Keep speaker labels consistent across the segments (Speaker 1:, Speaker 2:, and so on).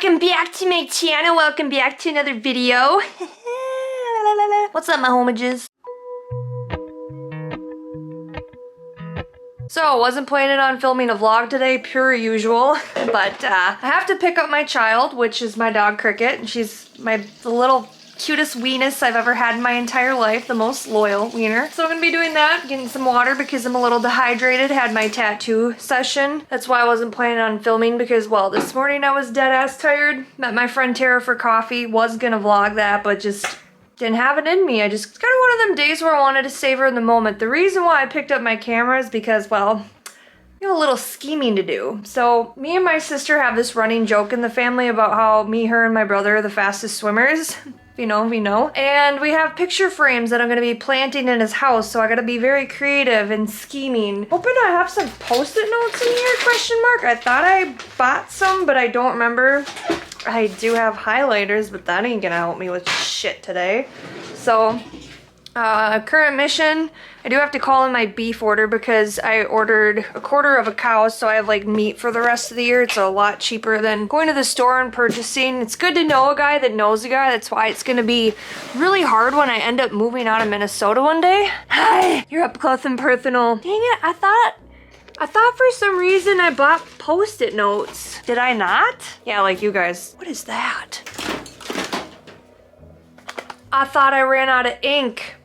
Speaker 1: Welcome back to my channel. Welcome back to another video. What's up, my homages? So, wasn't planning on filming a vlog today, pure usual, but I have to pick up my child, which is my dog Cricket, and she's the little cutest weenus I've ever had in my entire life, the most loyal wiener. So I'm gonna be doing that, getting some water because I'm a little dehydrated, had my tattoo session. That's why I wasn't planning on filming because, well, this morning I was dead ass tired. Met my friend Tara for coffee, was gonna vlog that, but just didn't have it in me. It's kind of one of them days where I wanted to savor in the moment. The reason why I picked up my camera is because, well, I have a little scheming to do. So me and my sister have this running joke in the family about how me, her, and my brother are the fastest swimmers. If you know, we know. And we have picture frames that I'm gonna be planting in his house, so I gotta be very creative and scheming. Hoping I have some post-it notes in here, question mark. I thought I bought some, but I don't remember. I do have highlighters, but that ain't gonna help me with shit today. So, current mission, I do have to call in my beef order because I ordered a quarter of a cow, so I have like meat for the rest of the year. It's a lot cheaper than going to the store and purchasing. It's good to know a guy that knows a guy. That's why it's gonna be really hard when I end up moving out of Minnesota one day. Hi, you're up close and personal. Dang it, I thought for some reason I bought post-it notes. Did I not? Yeah, like you guys. What is that? I thought I ran out of ink.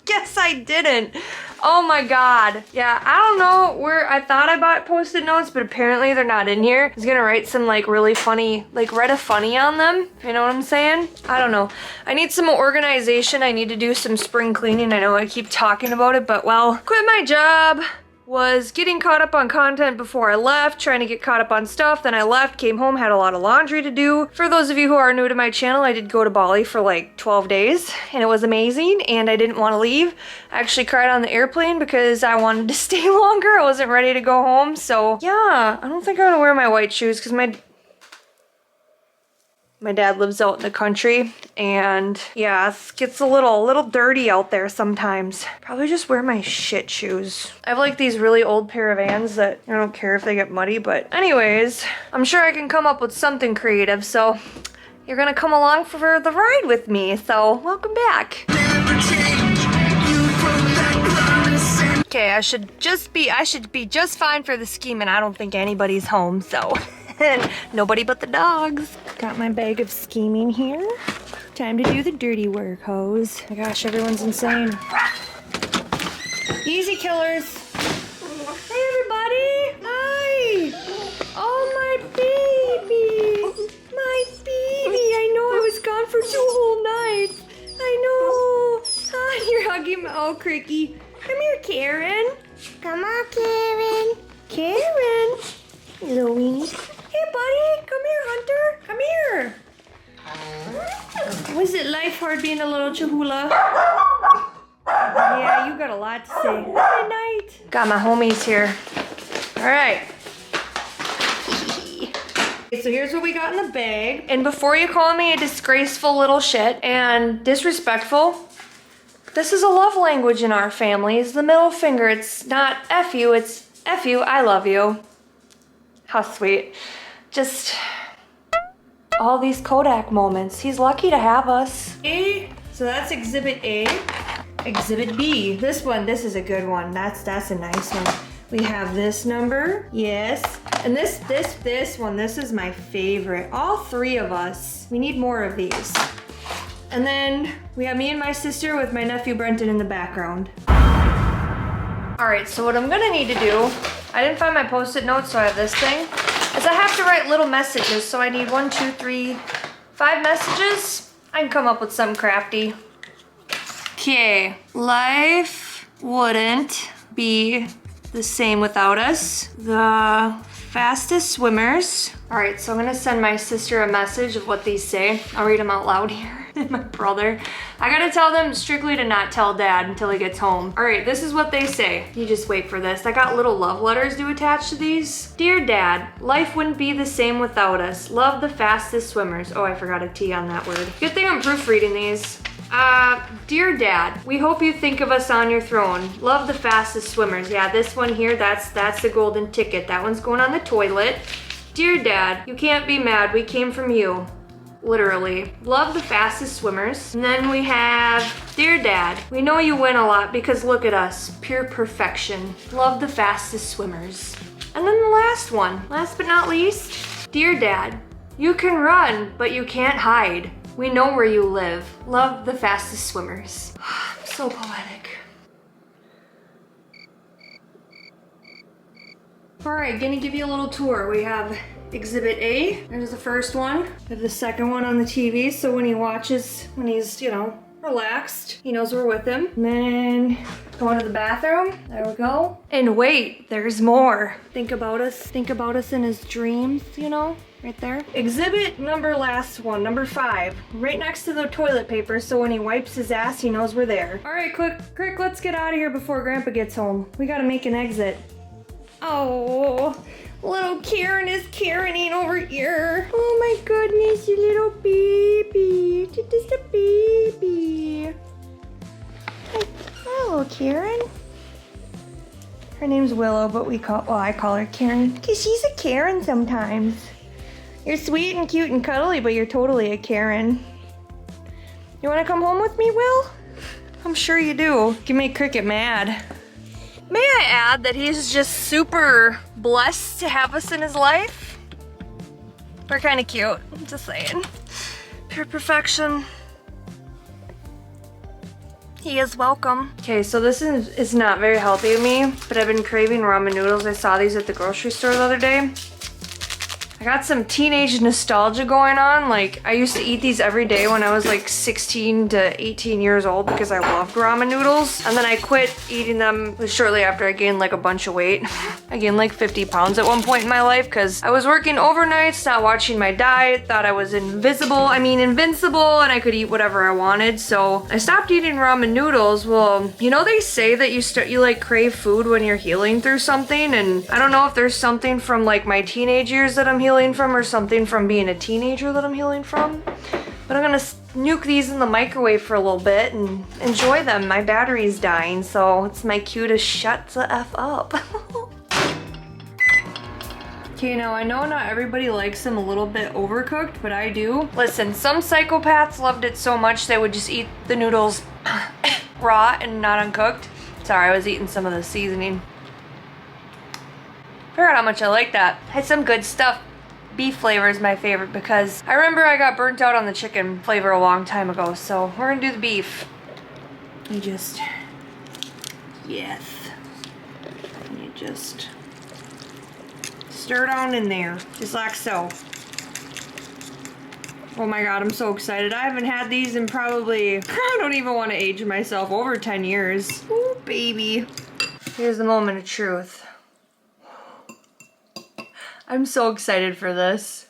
Speaker 1: Guess I didn't. Oh my god. Yeah, I don't know where I thought I bought post-it notes, but apparently they're not in here. I was gonna write some like really funny, like write a funny on them. You know what I'm saying? I don't know. I need some organization. I need to do some spring cleaning. I know I keep talking about it, but well, quit my job. Was getting caught up on content before I left, trying to get caught up on stuff. Then I left, came home, had a lot of laundry to do. For those of you who are new to my channel, I did go to Bali for like 12 days and it was amazing and I didn't want to leave. I actually cried on the airplane because I wanted to stay longer. I wasn't ready to go home. So yeah, I don't think I'm gonna wear my white shoes because my dad lives out in the country and yeah, it gets a little dirty out there sometimes. Probably just wear my shit shoes. I have like these really old pair of Vans that I don't care if they get muddy, but anyways, I'm sure I can come up with something creative, so you're gonna come along for the ride with me, so welcome back. Okay, I should be just fine for the scheme and I don't think anybody's home, so. Nobody but the dogs. Got my bag of scheming here. Time to do the dirty work, hoes. Oh my gosh, everyone's insane. Easy killers. Hey everybody. Hi. Oh my baby. My baby. I know I was gone for 2 whole nights. I know. Hi, you're hugging my, oh Cricky. Come here, Karen. Come on, Karen. Karen. You little weenie. Hey buddy, come here, Hunter. Come here. Was it life hard being a little chahula? Yeah, you got a lot to say. Good night. Got my homies here. All right. So here's what we got in the bag. And before you call me a disgraceful little shit and disrespectful, this is a love language in our family. It's the middle finger. It's not F you, it's F you, I love you. How sweet. Just all these Kodak moments. He's lucky to have us. A, so that's exhibit A. Exhibit B. This is a good one. That's a nice one. We have this number. Yes. And this one, this is my favorite. All 3 of us. We need more of these. And then we have me and my sister with my nephew Brenton in the background. All right, so what I'm gonna need to do, I didn't find my post-it notes, so I have this thing, is I have to write little messages. So I need 1, 2, 3, 5 messages. I can come up with some crafty. Okay, life wouldn't be the same without us. The fastest swimmers. All right, so I'm gonna send my sister a message of what these say. I'll read them out loud here. My brother. I gotta tell them strictly to not tell dad until he gets home. All right, this is what they say. You just wait for this. I got little love letters to attach to these. Dear Dad, life wouldn't be the same without us. Love the fastest swimmers. Oh, I forgot a T on that word. Good thing I'm proofreading these. Dear Dad, we hope you think of us on your throne. Love the fastest swimmers. Yeah, this one here, that's the golden ticket. That one's going on the toilet. Dear Dad, you can't be mad. We came from you. Literally. Love the fastest swimmers. And then we have, Dear Dad, we know you win a lot because look at us. Pure perfection. Love the fastest swimmers. And then the last one, last but not least, Dear Dad, you can run, but you can't hide. We know where you live. Love the fastest swimmers. So poetic. All right, gonna give you a little tour. We have Exhibit A, there's the first one. We have the second one on the TV, so when he watches, when he's, you know, relaxed, he knows we're with him. And then going to the bathroom, there we go. And wait, there's more. Think about us in his dreams, you know, right there. Exhibit last one, number 5, right next to the toilet paper, so when he wipes his ass, he knows we're there. All right, quick, let's get out of here before Grandpa gets home. We gotta make an exit. Oh, little Karen is Karening over here. Oh my goodness, you little baby. You're just a baby. Hello, Karen. Her name's Willow, but I call her Karen because she's a Karen sometimes. You're sweet and cute and cuddly, but you're totally a Karen. You want to come home with me, Will? I'm sure you do. You make Cricket mad. May I add that he's just super blessed to have us in his life? We're kind of cute, I'm just saying. Pure perfection. He is welcome. Okay, so this is not very healthy to me, but I've been craving ramen noodles. I saw these at the grocery store the other day. I got some teenage nostalgia going on. Like, I used to eat these every day when I was like 16 to 18 years old because I loved ramen noodles. And then I quit eating them shortly after I gained like a bunch of weight. I gained like 50 pounds at one point in my life because I was working overnights, not watching my diet, thought I was invincible, and I could eat whatever I wanted. So I stopped eating ramen noodles. Well, you know, they say that you like crave food when you're healing through something. And I don't know if there's something from like my teenage years that I'm healing from or something from being a teenager that I'm healing from. But I'm gonna nuke these in the microwave for a little bit and enjoy them. My battery's dying, so it's my cue to shut the F up. Okay, now I know not everybody likes them a little bit overcooked, but I do. Listen, some psychopaths loved it so much they would just eat the noodles raw and not uncooked. Sorry, I was eating some of the seasoning. Forgot how much I like that. Had some good stuff. Beef flavor is my favorite because I remember I got burnt out on the chicken flavor a long time ago, so we're gonna do the beef. You just, yes. And you just stir it on in there, just like so. Oh my god, I'm so excited. I haven't had these in probably, I don't even want to age myself, over 10 years. Ooh, baby. Here's the moment of truth. I'm so excited for this.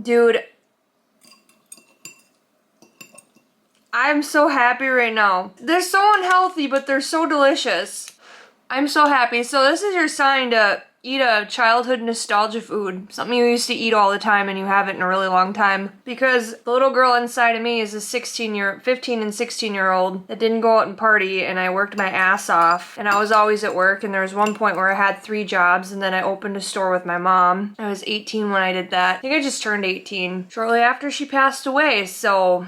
Speaker 1: Dude, I'm so happy right now. They're so unhealthy, but they're so delicious. I'm so happy. So this is your sign to eat a childhood nostalgia food. Something you used to eat all the time and you haven't in a really long time. Because the little girl inside of me is a 15 and 16-year-old that didn't go out and party, and I worked my ass off. And I was always at work, and there was one point where I had 3 jobs, and then I opened a store with my mom. I was 18 when I did that. I think I just turned 18 shortly after she passed away, so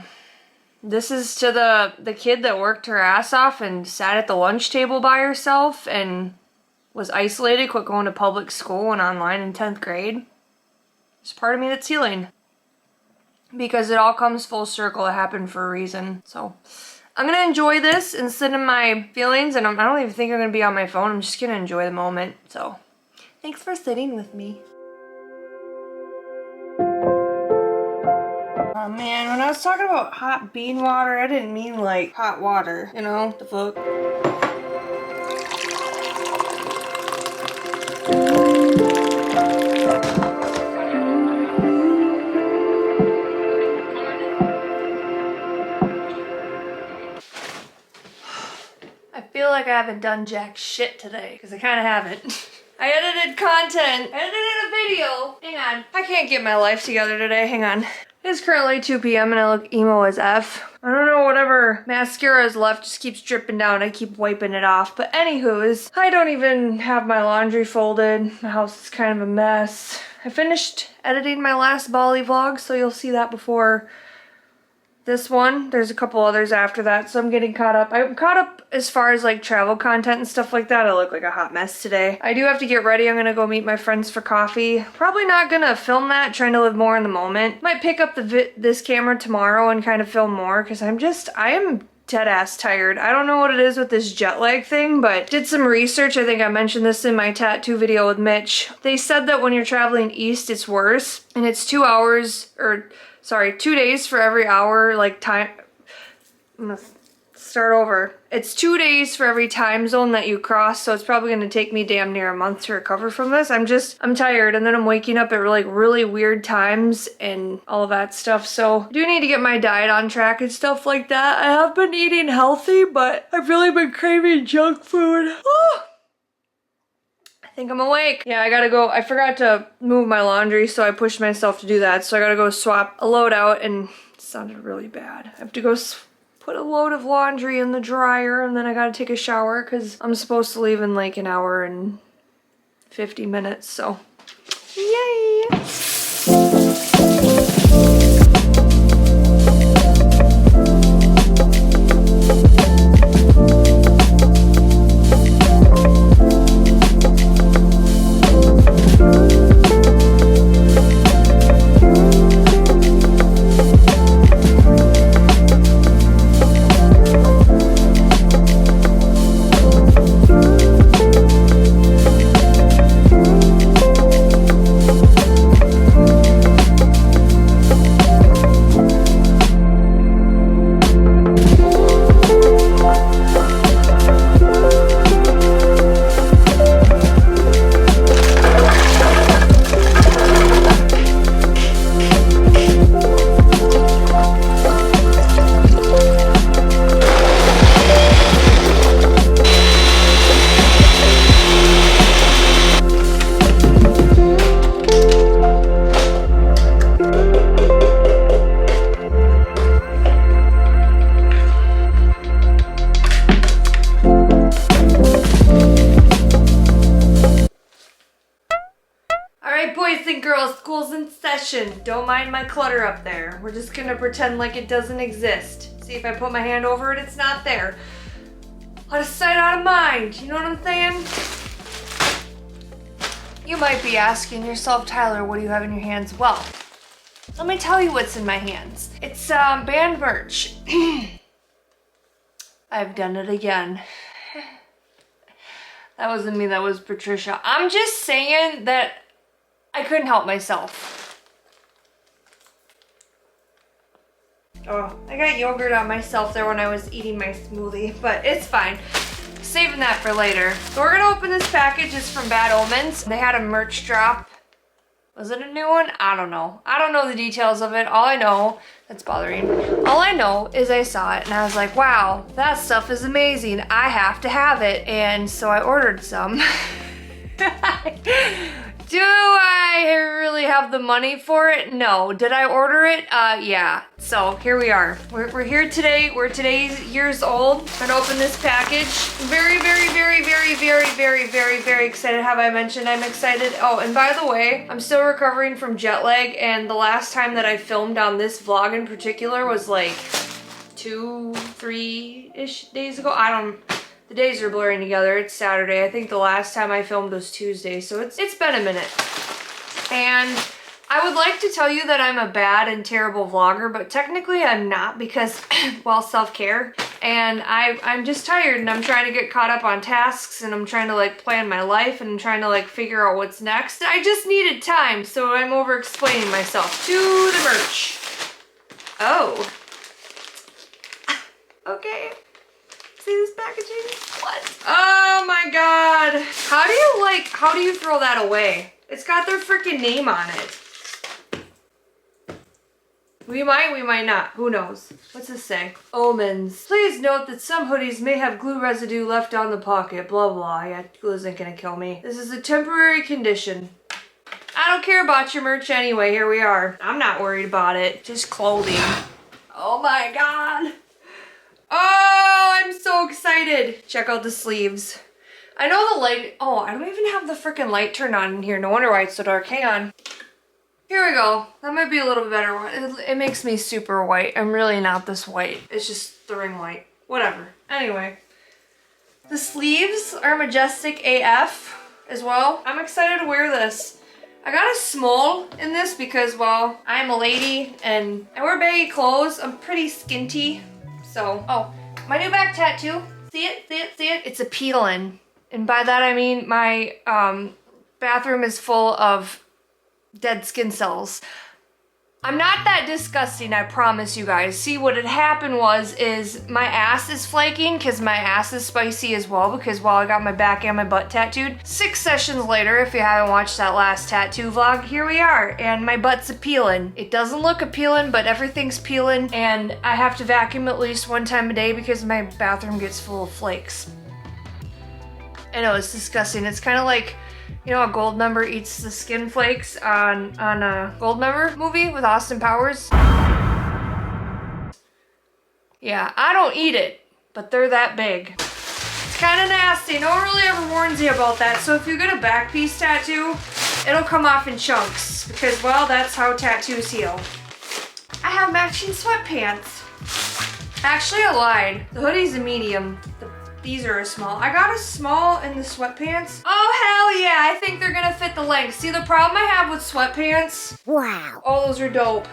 Speaker 1: this is to the kid that worked her ass off and sat at the lunch table by herself and was isolated, quit going to public school, and online in 10th grade. There's part of me that's healing. Because it all comes full circle. It happened for a reason. So I'm gonna enjoy this and sit in my feelings, and I don't even think I'm gonna be on my phone. I'm just gonna enjoy the moment. So thanks for sitting with me. Oh man, when I was talking about hot bean water, I didn't mean like hot water. You know, the fuck. I feel like I haven't done jack shit today, because I kind of haven't. I edited content. I edited a video. Hang on. I can't get my life together today. Hang on. It's currently 2 p.m. and I look emo as F. I don't know, whatever mascara is left just keeps dripping down. I keep wiping it off. But anywho's, I don't even have my laundry folded. My house is kind of a mess. I finished editing my last Bali vlog, so you'll see that before this one. There's a couple others after that, so I'm getting caught up. I'm caught up as far as like travel content and stuff like that. I look like a hot mess today. I do have to get ready. I'm gonna go meet my friends for coffee. Probably not gonna film that, trying to live more in the moment. Might pick up this camera tomorrow and kind of film more because I am dead ass tired. I don't know what it is with this jet lag thing, but did some research. I think I mentioned this in my tattoo video with Mitch. They said that when you're traveling east, it's worse, and it's 2 hours, or sorry, 2 days for every hour, like time. I'm gonna start over. It's 2 days for every time zone that you cross, so it's probably gonna take me damn near a month to recover from this. I'm tired, and then I'm waking up at like really weird times and all of that stuff, so I do need to get my diet on track and stuff like that. I have been eating healthy, but I've really been craving junk food. I think I'm awake. Yeah, I gotta go. I forgot to move my laundry, so I pushed myself to do that. So I gotta go swap a load out, and it sounded really bad. I have to go put a load of laundry in the dryer, and then I gotta take a shower because I'm supposed to leave in like an hour and 50 minutes, so yay! Boys and girls, school's in session. Don't mind my clutter up there. We're just gonna pretend like it doesn't exist. See, if I put my hand over it, it's not there. Out of sight, out of mind. You know what I'm saying? You might be asking yourself, Tyler, what do you have in your hands? Well, let me tell you what's in my hands. It's band merch. I've done it again. That wasn't me, that was Patricia. I'm just saying that I couldn't help myself. Oh, I got yogurt on myself there when I was eating my smoothie, but it's fine. Saving that for later. So we're gonna open this package. It's from Bad Omens. They had a merch drop. Was it a new one? I don't know. I don't know the details of it. All I know, that's bothering. All I know is I saw it and I was like, wow, that stuff is amazing. I have to have it. And so I ordered some. Do I really have the money for it? No. Did I order it? Yeah. So here we are. We're here today. We're today's years old. I'm gonna open this package. Very, very, very, very, very, very, very, very excited. Have I mentioned I'm excited? Oh, and by the way, I'm still recovering from jet lag, and the last time that I filmed on this vlog in particular was like 2-3-ish days ago. The days are blurring together. It's Saturday. I think the last time I filmed was Tuesday, so it's been a minute. And I would like to tell you that I'm a bad and terrible vlogger, but technically I'm not because, well, self-care. And I'm just tired and I'm trying to get caught up on tasks and I'm trying to like plan my life and I'm trying to like figure out what's next. I just needed time, so I'm over explaining myself. To the merch. Oh. Okay. See this packaging? What? Oh my god. How do you throw that away? It's got their freaking name on it. We might not. Who knows? What's this say? Omens. Please note that some hoodies may have glue residue left on the pocket. Blah, blah. Yeah, glue isn't gonna kill me. This is a temporary condition. I don't care about your merch anyway. Here we are. I'm not worried about it. Just clothing. Oh my god. Oh, I'm so excited. Check out the sleeves. I know the light. Oh, I don't even have the freaking light turned on in here. No wonder why it's so dark. Hang on. Here we go. That might be a little bit better. It makes me super white. I'm really not this white. It's just the ring light. Whatever. Anyway. The sleeves are majestic AF as well. I'm excited to wear this. I got a small in this because, well, I'm a lady and I wear baggy clothes. I'm pretty skinty. So, oh, my new back tattoo. See it? See it? See it? It's a peel-in. And by that I mean my bathroom is full of dead skin cells. I'm not that disgusting, I promise you guys. See, what had happened is my ass is flaking because my ass is spicy as well because, well, I got my back and my butt tattooed. 6 sessions later, if you haven't watched that last tattoo vlog, here we are, and my butt's appealing. It doesn't look appealing, but everything's peeling, and I have to vacuum at least 1 time a day because my bathroom gets full of flakes. I know, it's disgusting. It's kind of like, you know, a Goldmember eats the skin flakes on a Goldmember movie with Austin Powers. Yeah, I don't eat it, but they're that big. It's kind of nasty. No one really ever warns you about that. So if you get a back piece tattoo, it'll come off in chunks because, well, that's how tattoos heal. I have matching sweatpants. Actually, I lied. The hoodie's a medium. These are a small. I got a small in the sweatpants. Oh, hell yeah. I think they're gonna fit the length. See, the problem I have with sweatpants, wow, oh, those are dope,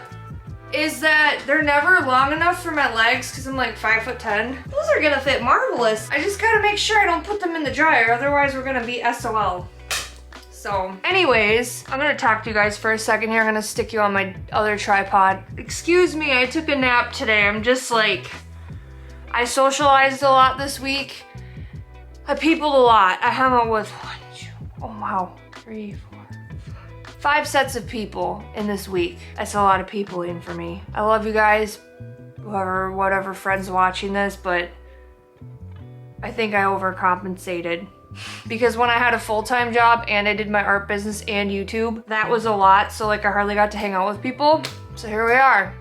Speaker 1: is that they're never long enough for my legs because I'm like 5'10". Those are gonna fit marvelous. I just gotta make sure I don't put them in the dryer. Otherwise, we're gonna be SOL. So, anyways, I'm gonna talk to you guys for a second here. I'm gonna stick you on my other tripod. Excuse me, I took a nap today. I'm just like, I socialized a lot this week. I peopled a lot. I hung out with 5 sets of people in this week. That's a lot of peopling for me. I love you guys, whatever friends watching this, but I think I overcompensated. Because when I had a full-time job and I did my art business and YouTube, that was a lot, so like I hardly got to hang out with people. So here we are.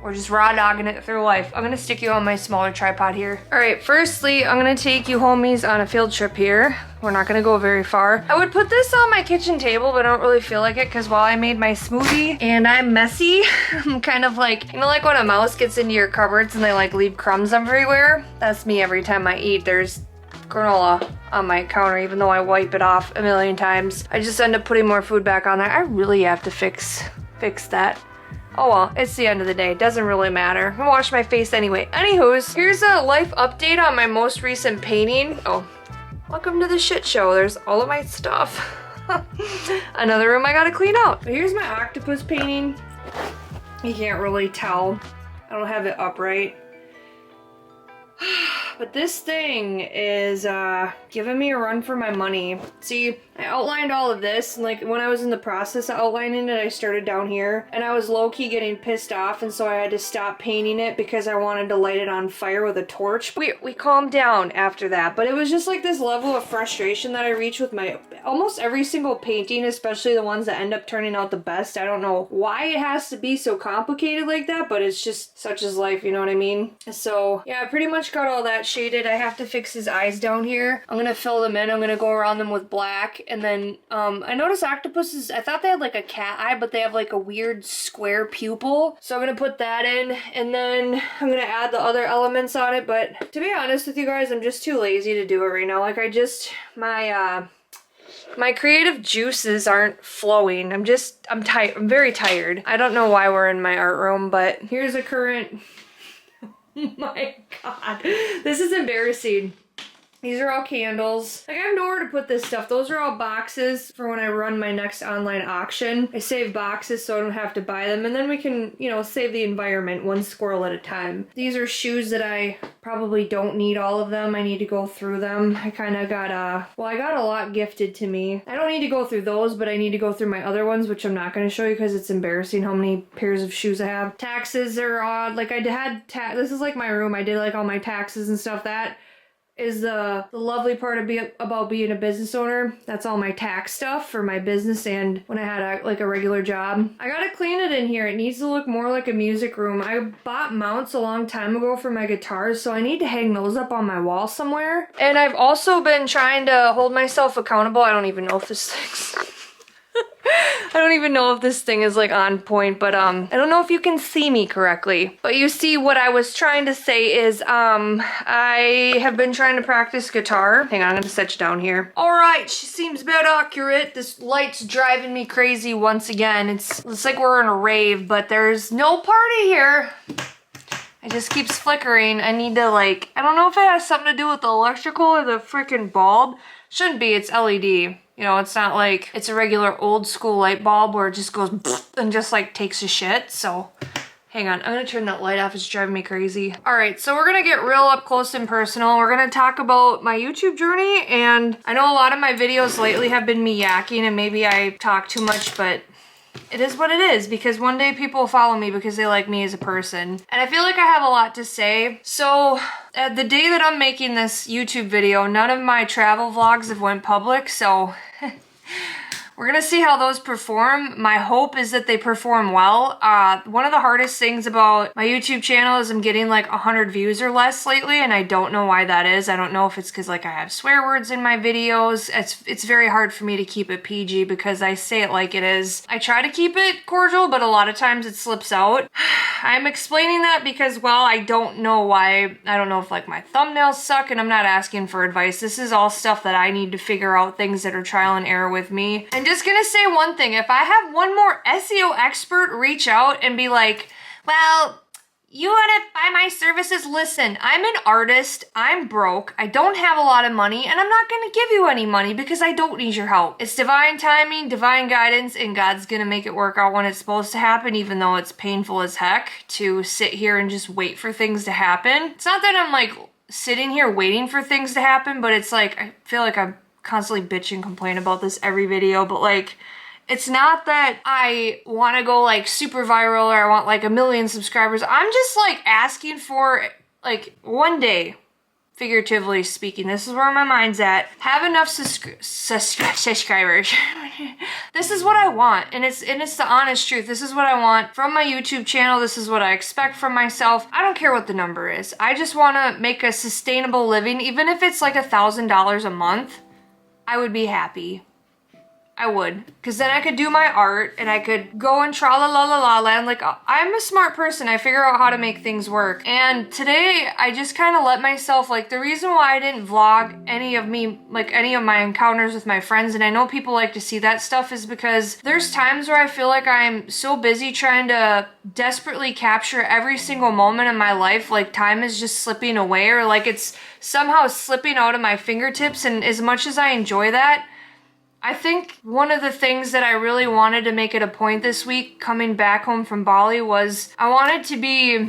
Speaker 1: We're just raw dogging it through life. I'm gonna stick you on my smaller tripod here. All right, firstly, I'm gonna take you homies on a field trip here. We're not gonna go very far. I would put this on my kitchen table, but I don't really feel like it because while I made my smoothie and I'm messy, I'm kind of like, you know, like when a mouse gets into your cupboards and they like leave crumbs everywhere? That's me every time I eat. There's granola on my counter, even though I wipe it off a million times. I just end up putting more food back on there. I really have to fix that. Oh well, it's the end of the day. Doesn't really matter. I'm gonna wash my face anyway. Anywho's, here's a life update on my most recent painting. Oh, welcome to the shit show. There's all of my stuff. Another room I gotta clean out. But here's my octopus painting. You can't really tell. I don't have it upright. But this thing is giving me a run for my money. See, I outlined all of this, and like when I was in the process of outlining it, I started down here, and I was low-key getting pissed off, and so I had to stop painting it because I wanted to light it on fire with a torch. We calmed down after that, but it was just like this level of frustration that I reach with my almost every single painting, especially the ones that end up turning out the best. I don't know why it has to be so complicated like that, but it's just such is life, you know what I mean? So yeah, I pretty much got all that shaded. I have to fix his eyes down here. I'm gonna fill them in. I'm gonna go around them with black. And then I noticed octopuses, I thought they had like a cat eye, but they have like a weird square pupil. So I'm gonna put that in, and then I'm gonna add the other elements on it. But to be honest with you guys, I'm just too lazy to do it right now. Like my creative juices aren't flowing. I'm tired. I'm very tired. I don't know why we're in my art room, but here's a current. Oh my god. This is embarrassing. These are all candles. Like, I have nowhere to put this stuff. Those are all boxes for when I run my next online auction. I save boxes so I don't have to buy them. And then we can, you know, save the environment one squirrel at a time. These are shoes that I probably don't need all of them. I need to go through them. I kind of got well, I got a lot gifted to me. I don't need to go through those, but I need to go through my other ones, which I'm not going to show you because it's embarrassing how many pairs of shoes I have. Taxes are odd. Like, I had, this is like my room. I did like all my taxes and stuff. That is the lovely part about being a business owner. That's all my tax stuff for my business and when I had a regular job. I gotta clean it in here. It needs to look more like a music room. I bought mounts a long time ago for my guitars, so I need to hang those up on my wall somewhere. And I've also been trying to hold myself accountable. I don't even know if this thing's... I don't even know if this thing is like on point, but I don't know if you can see me correctly. But you see, what I was trying to say is I have been trying to practice guitar. Hang on, I'm gonna set you down here. All right, she seems about accurate. This light's driving me crazy once again. It's like we're in a rave, but there's no party here. It just keeps flickering. I need to I don't know if it has something to do with the electrical or the freaking bulb. Shouldn't be, it's LED. You know, it's not like it's a regular old school light bulb where it just goes and just takes a shit. So hang on, I'm gonna turn that light off. It's driving me crazy. All right, so we're gonna get real up close and personal. We're gonna talk about my YouTube journey, and I know a lot of my videos lately have been me yakking and maybe I talk too much, but it is what it is, because one day people will follow me because they like me as a person. And I feel like I have a lot to say. So the day that I'm making this YouTube video, none of my travel vlogs have went public, so we're gonna see how those perform. My hope is that they perform well. One of the hardest things about my YouTube channel is I'm getting 100 views or less lately, and I don't know why that is. I don't know if it's because I have swear words in my videos. It's very hard for me to keep it PG because I say it like it is. I try to keep it cordial, but a lot of times it slips out. I'm explaining that because, well, I don't know why. I don't know if my thumbnails suck, and I'm not asking for advice. This is all stuff that I need to figure out, things that are trial and error with me. And just gonna say one thing, if I have one more SEO expert reach out and be like, well, you wanna buy my services? Listen, I'm an artist, I'm broke, I don't have a lot of money, and I'm not gonna give you any money because I don't need your help. It's divine timing, divine guidance, and God's gonna make it work out when it's supposed to happen, even though it's painful as heck to sit here and just wait for things to happen. It's not that I'm sitting here waiting for things to happen, but it's I feel like I'm constantly bitch and complain about this every video, but it's not that I want to go super viral or I want 1 million subscribers. I'm just asking for one day, figuratively speaking, this is where my mind's at, have enough subscribers. This is what I want, and it's the honest truth. This is what I want from my YouTube channel. This is what I expect from myself. I don't care what the number is. I just want to make a sustainable living, even if it's $1,000 a month. I would be happy. I would. Because then I could do my art and I could go and tra-la-la-la-la land. I'm a smart person. I figure out how to make things work. And today, I just kind of let myself, the reason why I didn't vlog any of my encounters with my friends, and I know people like to see that stuff, is because there's times where I feel like I'm so busy trying to desperately capture every single moment of my life, time is just slipping away, or it's somehow slipping out of my fingertips. And as much as I enjoy that, I think one of the things that I really wanted to make it a point this week, coming back home from Bali, was I wanted to be,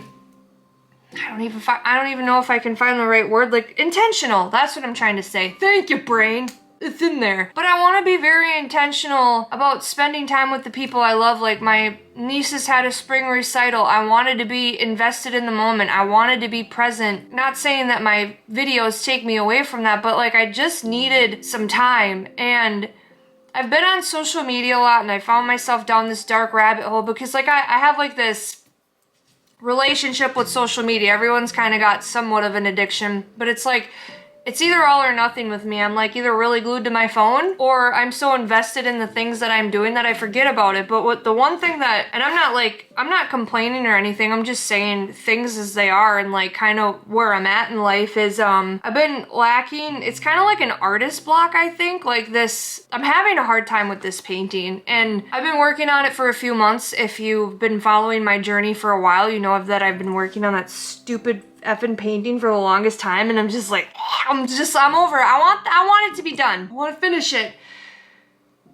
Speaker 1: I don't even know if I can find the right word, intentional. That's what I'm trying to say. Thank you, brain. It's in there. But I want to be very intentional about spending time with the people I love. My nieces had a spring recital. I wanted to be invested in the moment. I wanted to be present. Not saying that my videos take me away from that, but I just needed some time. And I've been on social media a lot, and I found myself down this dark rabbit hole because I have this relationship with social media. Everyone's kind of got somewhat of an addiction, but it's it's either all or nothing with me. I'm either really glued to my phone, or I'm so invested in the things that I'm doing that I forget about it. But the one thing that, and I'm not complaining or anything, I'm just saying things as they are, and kind of where I'm at in life is, I've been lacking, it's kind of like an artist block, I think. I'm having a hard time with this painting, and I've been working on it for a few months. If you've been following my journey for a while, you know that I've been working on that stupid effing painting for the longest time, and I'm just I'm over it. I want it to be done. I want to finish it.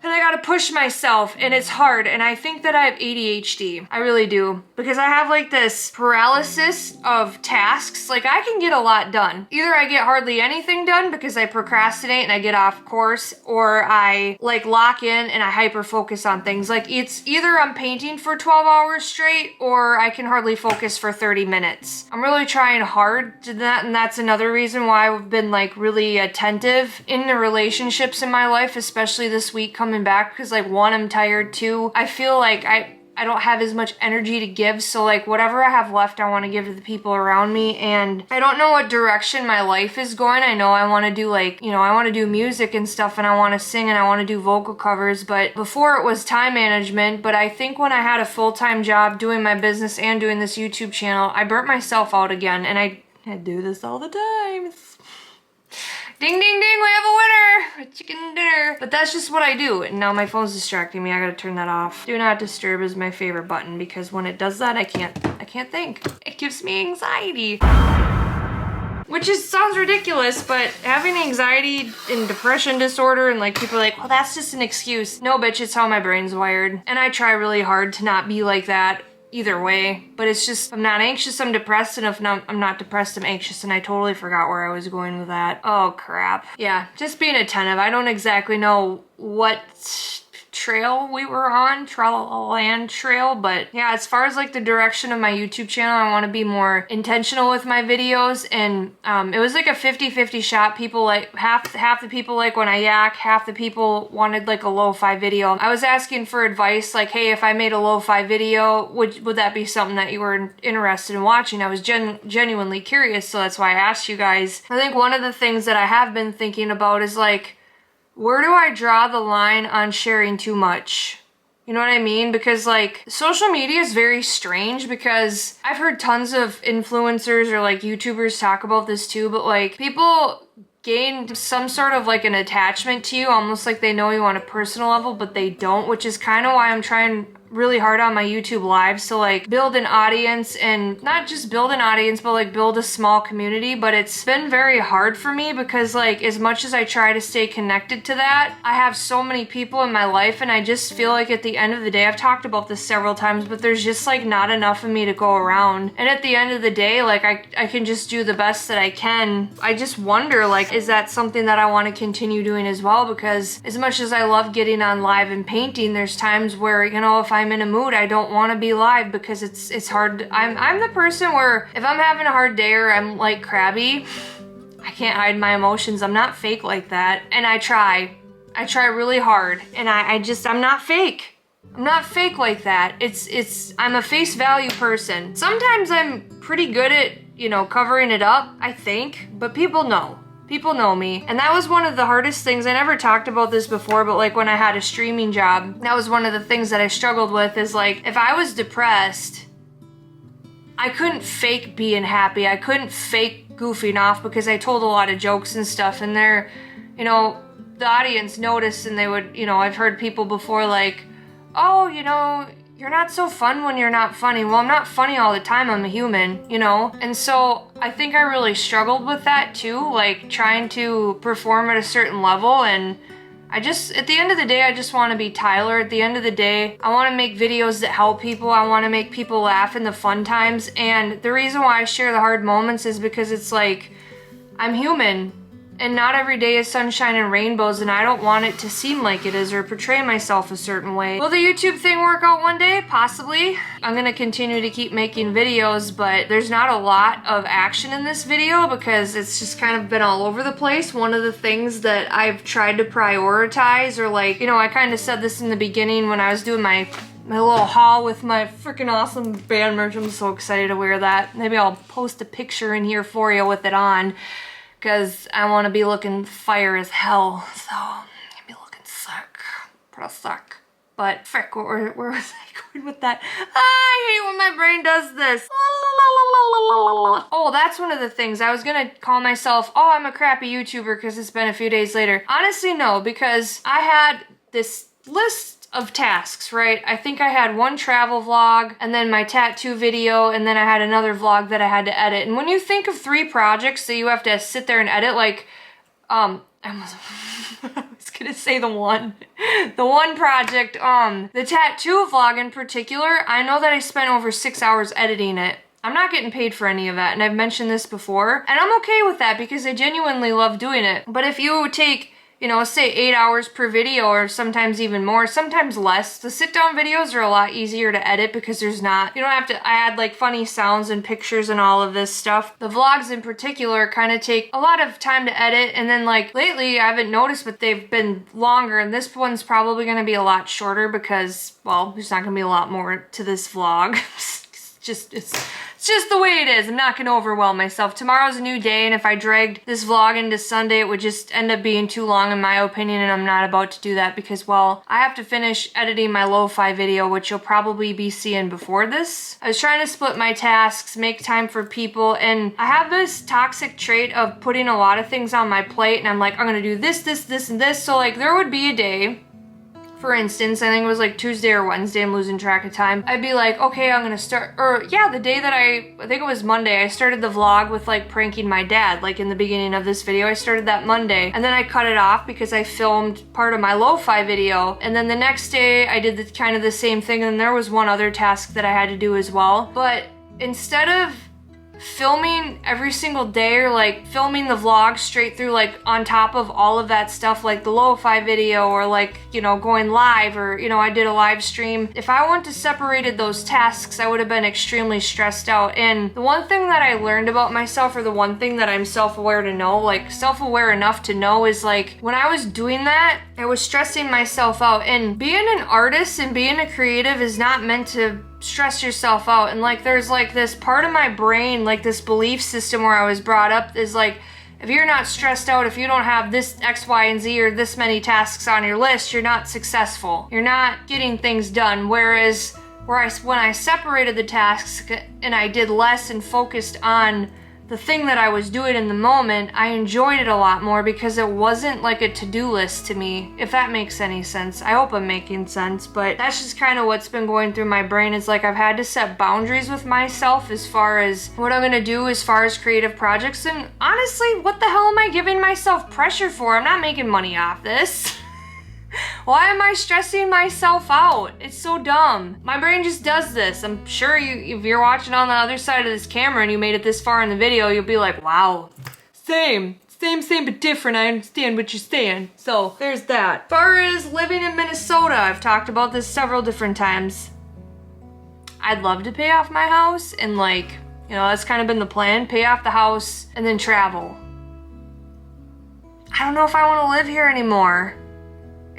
Speaker 1: And I gotta push myself, and it's hard, and I think that I have ADHD. I really do. Because I have like this paralysis of tasks. Like, I can get a lot done. Either I get hardly anything done because I procrastinate and I get off course, or I like lock in and I hyper focus on things. Like, it's either I'm painting for 12 hours straight, or I can hardly focus for 30 minutes. I'm really trying hard to that, and that's another reason why I've been like really attentive in the relationships in my life, especially this week coming back, because like, one, I'm tired. Two, I feel like I don't have as much energy to give, so like whatever I have left I want to give to the people around me. And I don't know what direction my life is going. I know I want to do like, you know, I want to do music and stuff, and I want to sing, and I want to do vocal covers, but before it was time management. But I think when I had a full-time job doing my business and doing this YouTube channel, I burnt myself out again, and I do this all the time. Ding, ding, ding, we have a winner! A chicken dinner. But that's just what I do. And now my phone's distracting me. I gotta turn that off. Do not disturb is my favorite button, because when it does that, I can't think. It gives me anxiety. Which sounds ridiculous, but having anxiety and depression disorder, and like people are like, well, that's just an excuse. No, bitch, it's how my brain's wired. And I try really hard to not be like that either way, but it's just, I'm not anxious, I'm depressed, and if not, I'm not depressed, I'm anxious, and I totally forgot where I was going with that. Oh crap. Yeah, just being attentive. I don't exactly know what trail we were on, land trail, but yeah, as far as like the direction of my YouTube channel, I want to be more intentional with my videos. And it was like a 50-50 shot. People like half the people like when I yak, half the people wanted like a lo-fi video. I was asking for advice, like, hey, if I made a lo-fi video, would that be something that you were interested in watching? I was genuinely curious, so that's why I asked you guys. I think one of the things that I have been thinking about is like, where do I draw the line on sharing too much? You know what I mean? Because like, social media is very strange, because I've heard tons of influencers or like YouTubers talk about this too, but like, people gain some sort of like an attachment to you, almost like they know you on a personal level, but they don't, which is kind of why I'm trying really hard on my YouTube lives to like build an audience, and not just build an audience, but like build a small community. But it's been very hard for me, because like, as much as I try to stay connected to that, I have so many people in my life, and I just feel like at the end of the day, I've talked about this several times, but there's just like not enough of me to go around. And at the end of the day, like I can just do the best that I can. I just wonder, like, is that something that I want to continue doing as well? Because as much as I love getting on live and painting, there's times where, you know, if I'm in a mood, I don't want to be live, because it's hard. I'm the person where if I'm having a hard day or I'm like crabby, I can't hide my emotions. I'm not fake like that. And I try really hard, and I'm not fake. I'm not fake like that. I'm a face value person. Sometimes I'm pretty good at, you know, covering it up, I think, but people know. People know me. And that was one of the hardest things. I never talked about this before, but like when I had a streaming job, that was one of the things that I struggled with, is like, if I was depressed, I couldn't fake being happy. I couldn't fake goofing off, because I told a lot of jokes and stuff, and they're, you know, the audience noticed, and they would, you know, I've heard people before like, oh, you know, you're not so fun when you're not funny. Well, I'm not funny all the time. I'm a human, you know? And so I think I really struggled with that too, like trying to perform at a certain level. And at the end of the day, I just want to be Tyler. At the end of the day, I want to make videos that help people. I want to make people laugh in the fun times. And the reason why I share the hard moments is because it's like, I'm human. And not every day is sunshine and rainbows, and I don't want it to seem like it is or portray myself a certain way. Will the YouTube thing work out one day? Possibly. I'm gonna continue to keep making videos, but there's not a lot of action in this video because it's just kind of been all over the place. One of the things that I've tried to prioritize, or like, you know, I kind of said this in the beginning when I was doing my little haul with my freaking awesome band merch. I'm so excited to wear that. Maybe I'll post a picture in here for you with it on, because I want to be looking fire as hell, so I'm gonna be looking sick. Pretty sick. But frick, where was I going with that? I hate when my brain does this. Oh, that's one of the things. I was gonna call myself, oh, I'm a crappy YouTuber because it's been a few days later. Honestly, no, because I had this list of tasks, right? I think I had one travel vlog, and then my tattoo video, and then I had another vlog that I had to edit. And when you think of 3 projects that you have to sit there and edit, like, I I was gonna say the one project, the tattoo vlog in particular, I know that I spent over 6 hours editing it. I'm not getting paid for any of that, and I've mentioned this before, and I'm okay with that because I genuinely love doing it. But if you take, you know, say 8 hours per video, or sometimes even more, sometimes less. The sit-down videos are a lot easier to edit because you don't have to add like funny sounds and pictures and all of this stuff. The vlogs in particular kind of take a lot of time to edit, and then like lately I haven't noticed, but they've been longer, and this one's probably going to be a lot shorter because, well, there's not going to be a lot more to this vlog. It's just the way it is. I'm not gonna overwhelm myself. Tomorrow's a new day, and if I dragged this vlog into Sunday, it would just end up being too long in my opinion, and I'm not about to do that because, well, I have to finish editing my lo-fi video, which you'll probably be seeing before this. I was trying to split my tasks, make time for people, and I have this toxic trait of putting a lot of things on my plate, and I'm like, I'm gonna do this, this, this, and this. So like there would be a day, for instance, I think it was like Tuesday or Wednesday, I'm losing track of time. I'd be like, okay, I'm gonna start, or yeah, the day that I think it was Monday, I started the vlog with like pranking my dad, like in the beginning of this video. I started that Monday, and then I cut it off because I filmed part of my lo-fi video, and then the next day I did kind of the same thing, and there was one other task that I had to do as well. But instead of filming every single day, or like filming the vlog straight through, like on top of all of that stuff, like the lo-fi video, or like, you know, going live, or, you know, I did a live stream. If I wouldn't have separated those tasks, I would have been extremely stressed out. And the one thing that I learned about myself, or the one thing that I'm self-aware to know, like self-aware enough to know, is like when I was doing that, I was stressing myself out. And being an artist and being a creative is not meant to stress yourself out. And like there's like this part of my brain, like this belief system where I was brought up is like, if you're not stressed out, if you don't have this X, Y, and Z, or this many tasks on your list, you're not successful. You're not getting things done. Whereas when I separated the tasks and I did less and focused on the thing that I was doing in the moment, I enjoyed it a lot more because it wasn't like a to-do list to me, if that makes any sense. I hope I'm making sense, but that's just kind of what's been going through my brain. Is like I've had to set boundaries with myself as far as what I'm gonna do as far as creative projects, and honestly, what the hell am I giving myself pressure for? I'm not making money off this. Why am I stressing myself out? It's so dumb. My brain just does this. I'm sure if you're watching on the other side of this camera and you made it this far in the video, you'll be like, wow, same, but different. I understand what you're saying. So there's that. As far as living in Minnesota, I've talked about this several different times. I'd love to pay off my house, and like, you know, that's kind of been the plan. Pay off the house and then travel. I don't know if I want to live here anymore.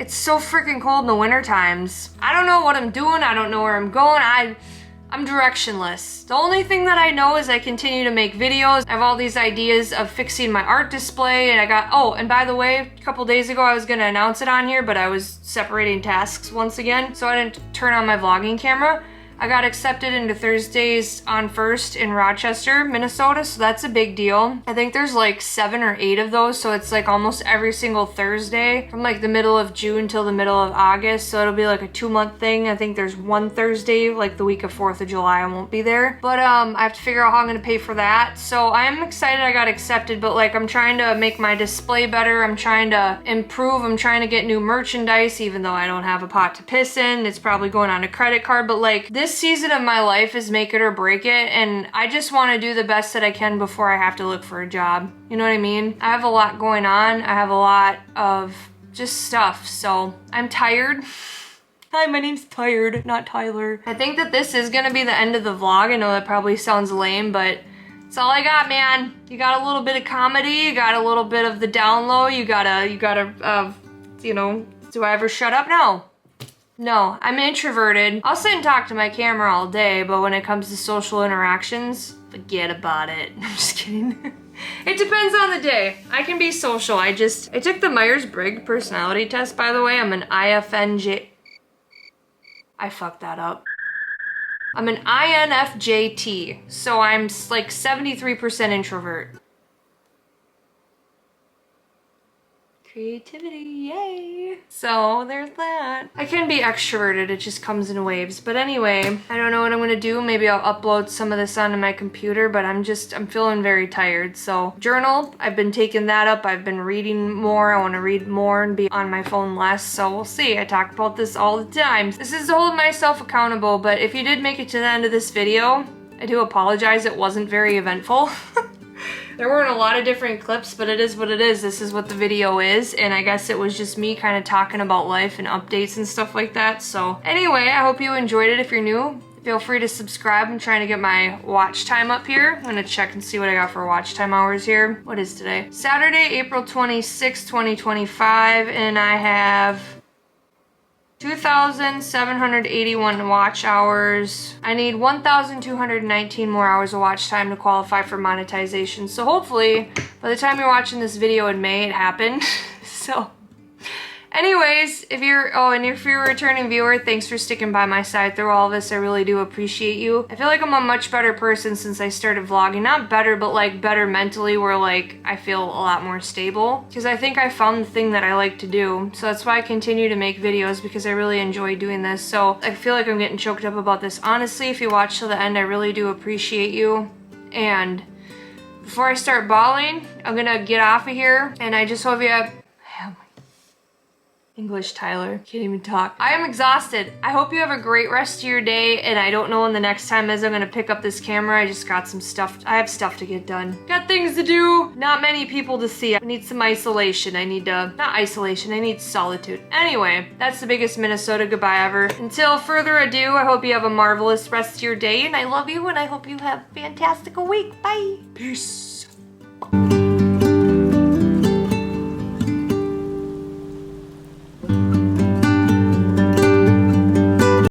Speaker 1: It's so freaking cold in the winter times. I don't know what I'm doing. I don't know where I'm going. I'm directionless. The only thing that I know is I continue to make videos. I have all these ideas of fixing my art display, and I got, oh, and by the way, a couple days ago I was gonna announce it on here, but I was separating tasks once again, so I didn't turn on my vlogging camera. I got accepted into Thursdays on First in Rochester, Minnesota, so that's a big deal. I think there's like 7 or 8 of those, so it's like almost every single Thursday from like the middle of June till the middle of August, so it'll be like a 2-month thing. I think there's one Thursday, like the week of 4th of July, I won't be there. But I have to figure out how I'm gonna pay for that. So I'm excited I got accepted, but like I'm trying to make my display better. I'm trying to improve. I'm trying to get new merchandise, even though I don't have a pot to piss in. It's probably going on a credit card, but like this season of my life is make it or break it, and I just want to do the best that I can before I have to look for a job. You know what I mean? I have a lot going on. I have a lot of just stuff, so I'm tired. Hi, my name's Tired, not Tyler. I think that this is gonna be the end of the vlog. I know that probably sounds lame, but it's all I got, man. You got a little bit of comedy, you got a little bit of the down low, you gotta, you know, do I ever shut up? No, I'm introverted. I'll sit and talk to my camera all day, but when it comes to social interactions, forget about it. I'm just kidding. It depends on the day. I can be social. I took the Myers-Briggs personality test, by the way. I'm an INFJ. I fucked that up. I'm an INFJT, so I'm like 73% introvert. Creativity, yay! So there's that. I can be extroverted, it just comes in waves. But anyway, I don't know what I'm gonna do. Maybe I'll upload some of this onto my computer, but I'm feeling very tired. So journal, I've been taking that up. I've been reading more. I wanna read more and be on my phone less. So we'll see. I talk about this all the time. This is to hold myself accountable, but if you did make it to the end of this video, I do apologize. It wasn't very eventful. There weren't a lot of different clips, but it is what it is. This is what the video is, and I guess it was just me kind of talking about life and updates and stuff like that. So anyway, I hope you enjoyed it. If you're new, feel free to subscribe. I'm trying to get my watch time up here. I'm gonna check and see what I got for watch time hours here. What is today? Saturday, April 26, 2025, and I have 2,781 watch hours. I need 1,219 more hours of watch time to qualify for monetization. So hopefully, by the time you're watching this video in May, it happened. So anyways, if you're a returning viewer, thanks for sticking by my side through all of this. I really do appreciate you. I feel like I'm a much better person since I started vlogging. Not better, but like better mentally, where like I feel a lot more stable. Because I think I found the thing that I like to do. So that's why I continue to make videos, because I really enjoy doing this. So I feel like I'm getting choked up about this. Honestly, if you watch till the end, I really do appreciate you. And before I start bawling, I'm gonna get off of here. And I just hope you have English, Tyler. Can't even talk. I am exhausted. I hope you have a great rest of your day, and I don't know when the next time is I'm gonna pick up this camera. I just got some stuff. I have stuff to get done. Got things to do. Not many people to see. I need some isolation. I need not isolation, I need solitude. Anyway, that's the biggest Minnesota goodbye ever. Until further ado, I hope you have a marvelous rest of your day, and I love you, and I hope you have a fantastic week. Bye. Peace.